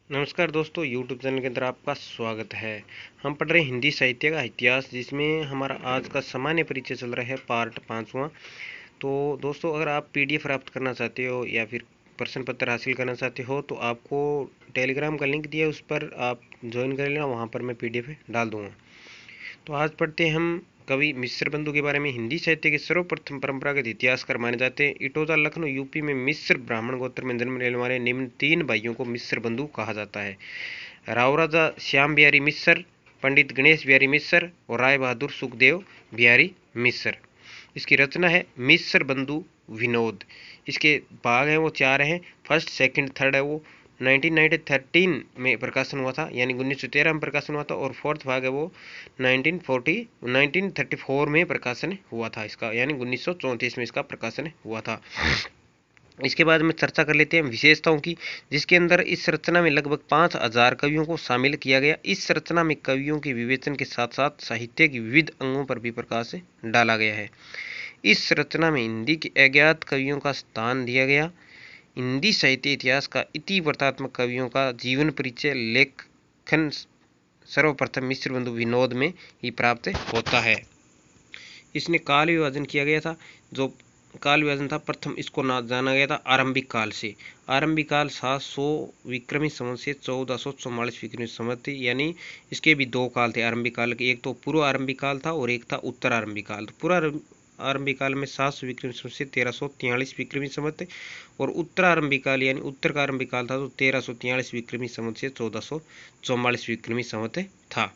नमस्कार दोस्तों, YouTube channel के अंदर आपका स्वागत है। हम पढ़ रहे हैं हिंदी साहित्य का इतिहास, जिसमें हमारा आज का सामान्य परिचय चल रहा है पार्ट 5वां। तो दोस्तों, अगर आप PDF प्राप्त करना चाहते हो या फिर प्रश्न पत्र हासिल करना चाहते हो तो आपको टेलीग्राम का लिंक दिया है, उस पर आप ज्वाइन कर लेना। वहाँ पर मैं PDF डाल दूँगा। तो आज पढ़ते हैं हम कवि मिश्र बंधु के बारे में। हिंदी साहित्य के सर्वप्रथम परंपरागत इतिहासकार माने जाते हैं। इटौजा लखनऊ यूपी में मिश्र ब्राह्मण गोत्र में जन्म लेने वाले निम्न 3 भाइयों को मिश्र बंधु कहा जाता है। राव राजा श्याम बिहारी मिश्र, पंडित गणेश बिहारी मिश्र और राय बहादुर सुखदेव बिहारी मिश्र। इसकी रचना है मिश्र बंधु विनोद। इसके भाग हैं वो 4 हैं। फर्स्ट, सेकंड, थर्ड है वो 1913 में प्रकाशन हुआ था, यानी 1913 में प्रकाशन हुआ था। और फोर्थ भाग है वो 1934 में प्रकाशन हुआ था इसका, यानी 1934 में इसका प्रकाशन हुआ था। इसके बाद में चर्चा कर लेते हैं विशेषताओं की, जिसके अंदर इस रचना में लगभग 5000 कवियों को शामिल किया गया। इस रचना में कवियों के विवेचन के साथ साथ साहित्य के विविध अंगों पर भी प्रकाश डाला गया है। इस रचना में हिंदी के अज्ञात कवियों का स्थान दिया गया। हिंदी साहित्य इतिहास का इतिवृत्तात्मक कवियों का जीवन परिचय लेखन सर्वप्रथम मिश्र बंधु विनोद में ही प्राप्त होता है। इसने काल विभाजन किया गया था। जो काल विभाजन था, प्रथम इसको जाना गया था आरंभिक काल से। आरंभिक काल 700 विक्रमी संवत से 1444 विक्रमी संवत, यानी इसके भी 2 काल थे आरंभिक काल के। एक तो पूर्व आरंभिक काल था और एक था उत्तर आरंभिक काल। पूरा आरंभिक काल में 700 विक्रमी संवत से 1343 विक्रमी संवत, और उत्तर आरंभिक काल यानी उत्तर का आरंभिक काल था तो 1343 विक्रमी संवत से 1444 विक्रमी संवत था।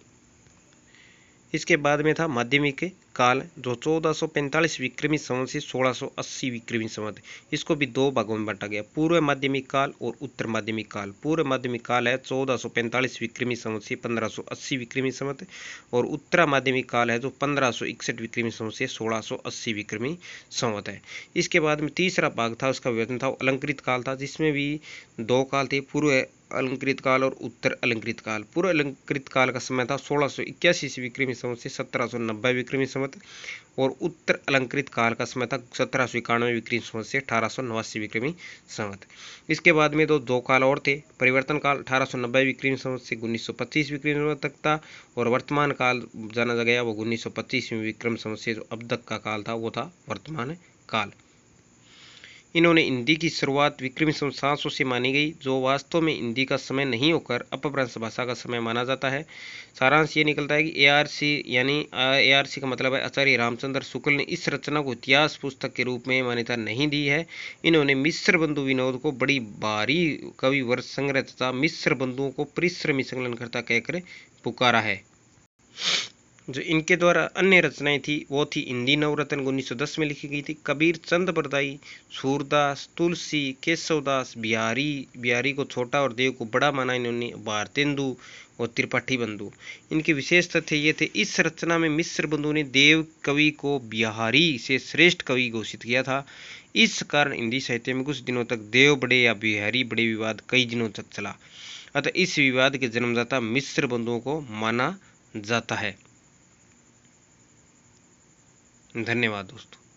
इसके बाद में था माध्यमिक काल, जो 1445 विक्रमी संवत से 1680 विक्रमी संवत। इसको भी 2 भागों में बांटा गया, पूर्व माध्यमिक काल और उत्तर माध्यमिक काल। पूर्व माध्यमिक काल है 1445 विक्रमी संवत से 1580 विक्रमी संवत, और उत्तर माध्यमिक काल है जो 1561 विक्रमी संवत से 1680 विक्रमी संवत है। इसके बाद में तीसरा भाग था, उसका विभाजन था अलंकृत काल था, जिसमें भी 2 काल थे, पूर्व अलंकृत काल और उत्तर अलंकृत काल। पूर्व अलंकृत काल का समय था 1681 विक्रमी संवत से 1790 विक्रमी संवत, और उत्तर अलंकृत काल का समय था 1791 विक्रमी संवत से 1889 विक्रमी संवत। इसके बाद में 2 काल और थे। परिवर्तन काल 1890 विक्रमी संवत से 1925 विक्रमी संवत तक था, और वर्तमान काल जाना गया वो 1925 विक्रम संवत से जो अब तक का काल था वो था वर्तमान काल। इन्होंने हिंदी की शुरुआत विक्रमी संवत 700 से मानी गई, जो वास्तव में हिंदी का समय नहीं होकर अपभ्रंश भाषा का समय माना जाता है। सारांश ये निकलता है कि ARC का मतलब है आचार्य रामचंद्र शुक्ल ने इस रचना को इतिहास पुस्तक के रूप में मान्यता नहीं दी है। इन्होंने मिश्र बंधु विनोद को बड़ी भारी कवि वर्ष संग्रह तथा मिश्र बंधुओं को परिश्रमी संकलनकर्ता कहकर पुकारा है। जो इनके द्वारा अन्य रचनाएं थी वो थी हिंदी नवरत्न 1910 में लिखी गई थी। कबीर चंद बरदाई, सूरदास, तुलसी, केशवदास, बिहारी को छोटा और देव को बड़ा माना इन्होंने, भारतेंदु और त्रिपाठी बंधु। इनके विशेष तथ्य ये थे, इस रचना में मिश्र बंधु ने देव कवि को बिहारी से श्रेष्ठ कवि घोषित किया था। इस कारण हिंदी साहित्य में कुछ दिनों तक देव बड़े या बिहारी बड़े विवाद कई दिनों तक चला। अतः इस विवाद के जन्मदाता मिश्र बंधुओं को माना जाता है। धन्यवाद दोस्तों।